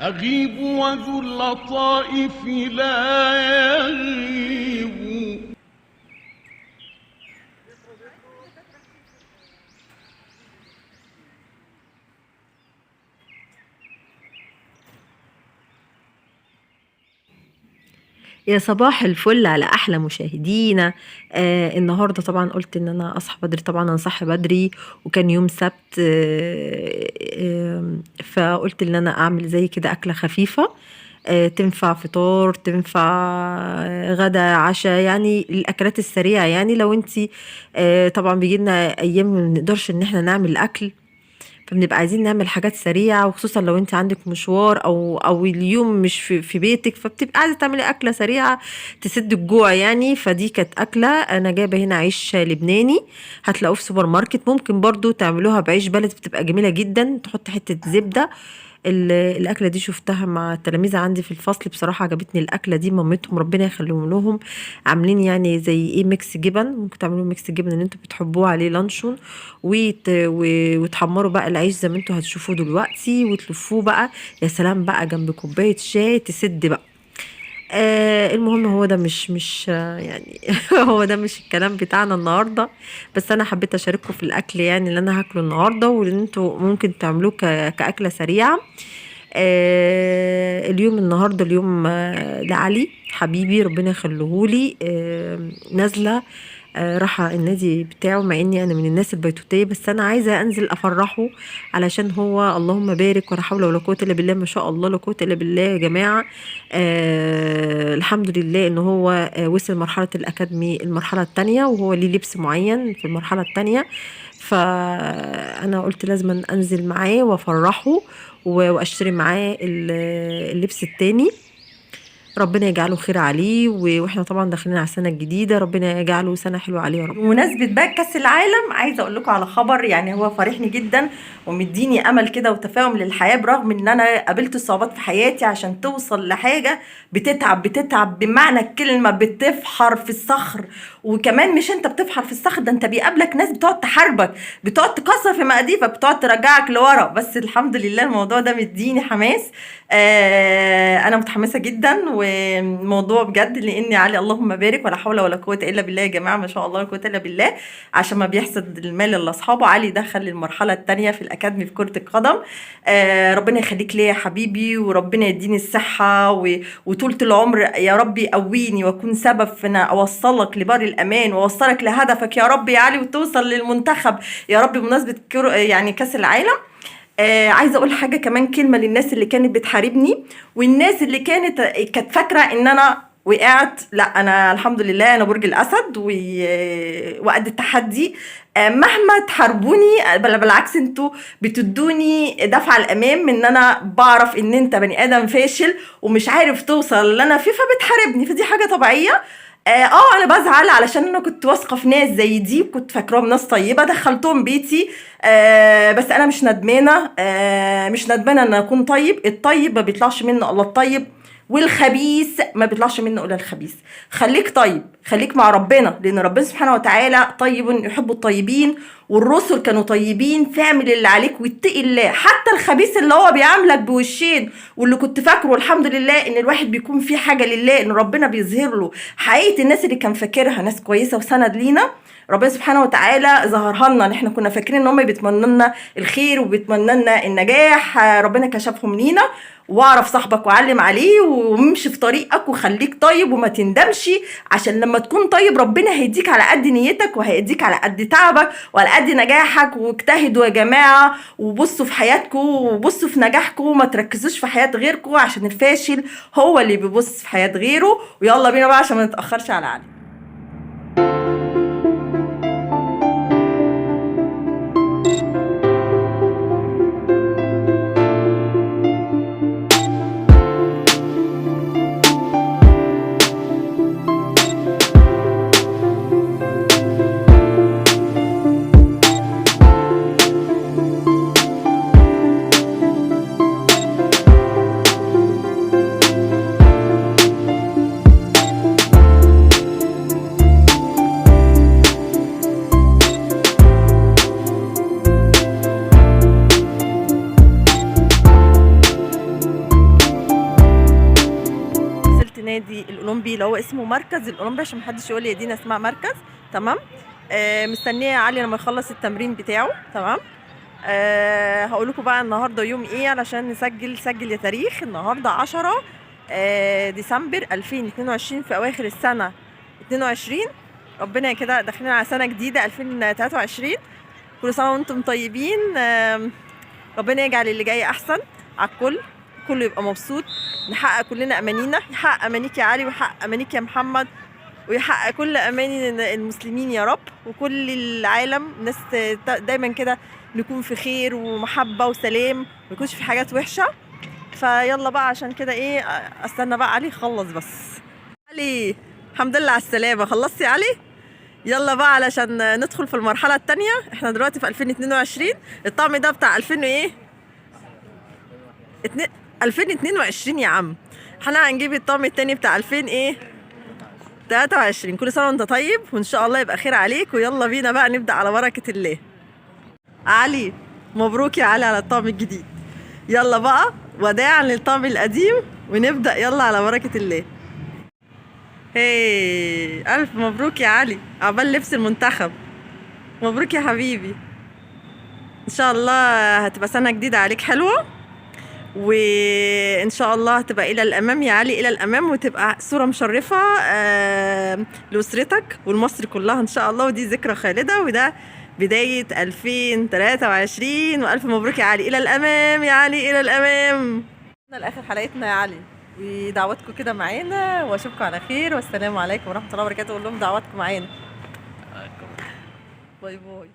أغيب وذو اللطائف لا يغيب. يا صباح الفل على احلى مشاهدينا. النهارده طبعا قلت ان انا اصحى بدري، طبعا انا صاحي بدري وكان يوم سبت. فقلت ان انا اعمل زي كده اكله خفيفه، تنفع فطار، تنفع غدا، عشاء، يعني الاكلات السريعه. يعني لو انتي طبعا بيجيلنا ايام ما بنقدرش ان احنا نعمل اكل، فبنبقى عايزين نعمل حاجات سريعة، وخصوصا لو انت عندك مشوار او اليوم مش في بيتك، فبتبقى عايزة تعملي أكلة سريعة تسد الجوع يعني. فدي كانت أكلة أنا جايبة هنا عيش لبناني، هتلاقوه في سوبر ماركت. ممكن برضو تعملوها بعيش بلد، بتبقى جميلة جدا، تحط حتة زبدة. الأكلة دي شفتها مع التلاميذ عندي في الفصل، بصراحة عجبتني الأكلة دي. مامتهم ربنا يخليهم لهم عاملين يعني زي ايه ميكس جبن، ممكن تعملوا ميكس جبن اللي انتوا بتحبوه عليه لانشون، وتحمروا بقى العيش زي ما انتوا هتشوفوه دلوقتي، وتلفوه بقى. يا سلام بقى جنب كوباية شاي تسد بقى. المهم هو ده مش يعني هو ده مش الكلام بتاعنا النهارده، بس انا حبيت اشارككم في الاكل يعني اللي انا هاكله النهارده، واللي انتوا ممكن تعملوه كاكله سريعه. اليوم النهارده اليوم لعلي حبيبي ربنا يخليهولي. نازله راح النادي بتاعه، مع اني انا من الناس البيتوتيه، بس انا عايزه انزل افرحه علشان هو اللهم بارك ولا حول ولا قوه الا بالله، ما شاء الله لا قوه الا بالله يا جماعه. الحمد لله ان هو وصل مرحله الاكاديمي المرحله الثانيه، وهو ليه لبس معين في المرحله الثانيه. فانا قلت لازم انزل معاه وافرحه واشتري معاه اللبس التاني. ربنا يجعله خير عليه، واحنا طبعا داخلين على السنه الجديده، ربنا يجعله سنه حلوه عليه يا رب. بمناسبة بقى كأس العالم، عايزة أقول لكم على خبر يعني هو فرحني جدا ومديني أمل كده وتفاؤل للحياة، برغم إن أنا قابلت صعوبات في حياتي عشان توصل لحاجة. بتتعب بمعنى الكلمة، بتفحر في الصخر. وكمان مش أنت بتفحر في الصخر، ده أنت بيقابلك ناس بتقعد تحاربك، بتقعد تكسر في مقاديفك، بتقعد ترجعك لورا. بس الحمد لله الموضوع ده مديني حماس. أنا متحمسة جدا وموضوع بجد، لأني علي اللهم بارك ولا حول ولا قوة إلا بالله يا جماعة، ما شاء الله لا قوة إلا بالله. عشان ما بيحسد المال إلا أصحابه، علي دخل المرحلة التانية في الأكاديمي في كرة القدم. ربنا يخليك ليا يا حبيبي، وربنا يديني الصحة وطولة العمر يا رب، يقويني وأكون سبب في إن أوصلك لبر الأمان وأوصلك لهدفك يا رب يا علي، وتوصل للمنتخب يا رب بمناسبة يعني كأس العالم. عايزه اقول حاجه كمان، كلمه للناس اللي كانت بتحاربني، والناس اللي كانت فاكره ان انا وقعت. لا، انا الحمد لله انا برج الاسد وقد التحدي. مهما تحاربوني، بل بالعكس انتوا بتدوني دفعه الامام، ان انا بعرف ان انت بني ادم فاشل ومش عارف توصل اللي انا فيه، فبتحاربني، فدي حاجه طبيعيه. انا بزعل علشان انا كنت واثقه في ناس زي دي، كنت فاكراهم ناس طيبه دخلتهم بيتي. بس انا مش ندمانه، مش ندمانه ان اكون طيب. الطيب ما بيطلعش منه الا الطيب، والخبيث ما بيطلعش منه الا الخبيث. خليك طيب، خليك مع ربنا، لان ربنا سبحانه وتعالى طيب يحب الطيبين، والرسل كانوا طيبين. فاعمل اللي عليك واتقي الله، حتى الخبيث اللي هو بيعاملك بوشين، واللي كنت فاكره الحمد لله ان الواحد بيكون فيه حاجه لله، ان ربنا بيظهر له حقيقه الناس اللي كان فاكرها ناس كويسه وسند لينا. ربنا سبحانه وتعالى ظهرها لنا، ان احنا كنا فاكرين ان هم بيتمنوا لنا الخير وبيتمنوا لنا النجاح. ربنا كشفهم لينا. واعرف صاحبك وعلم عليه وامشي في طريقك وخليك طيب وما تندمش، عشان لما تكون طيب ربنا هيديك على قد نيتك، وهيديك على قد تعبك وعلى قد نجاحك. واجتهدوا يا جماعة، وبصوا في حياتكم وبصوا في نجاحكم، ما تركزوش في حياة غيركم، عشان الفاشل هو اللي بيبص في حياة غيره. ويلا بينا بقى عشان ما نتأخرش على علي. النادي الاولمبي اللي هو اسمه مركز الاولمبي، عشان محدش يقول لي يا دينا اسمها مركز. تمام. مستنيه علي لما يخلص التمرين بتاعه. تمام. هقول لكم بقى النهارده يوم ايه علشان نسجل يا تاريخ. النهارده 10 ديسمبر 2022 في اواخر السنه 22. ربنا كده داخلين على سنه جديده 2023. كل سنه وانتم طيبين. ربنا يجعل اللي جاي احسن على الكل، كله يبقى مبسوط، نحقق كلنا امانينا، يحقق امانيك يا علي ويحقق امانيك يا محمد، ويحقق كل اماني المسلمين يا رب، وكل العالم ناس دايما كده نكون في خير ومحبه وسلام، ما يكونش في حاجات وحشه. فيلا بقى عشان كده ايه، استنى بقى علي يخلص بس. علي الحمد لله على السلامه، خلصتي يا علي؟ يلا بقى علشان ندخل في المرحله الثانيه. احنا دلوقتي في 2022. الطقم ده بتاع 2000 وايه 2022 يا عم. احنا هنجيب الطقم التاني بتاع 2000 ايه 23. كل سنه وانت طيب، وان شاء الله يبقى خير عليك. ويلا بينا بقى نبدا على بركه الله. علي مبروك يا علي على الطقم الجديد. يلا بقى وداعا للطقم القديم ونبدا، يلا على بركه الله. هي الف مبروك يا علي، عقبال لبس المنتخب. مبروك يا حبيبي، ان شاء الله هتبقى سنه جديده عليك حلوه، وان شاء الله هتبقى الى الامام يا علي، الى الامام، وتبقى صوره مشرفه لاسرتك ولمصر كلها ان شاء الله. ودي ذكرى خالده، وده بدايه 2023. والف مبروك يا علي، الى الامام يا علي، الى الامام. لاخر حلقتنا يا علي، ودعواتكم كده معانا، واشوفكم على خير، والسلام عليكم ورحمه الله وبركاته. اقول لهم دعواتكم معانا. باي باي.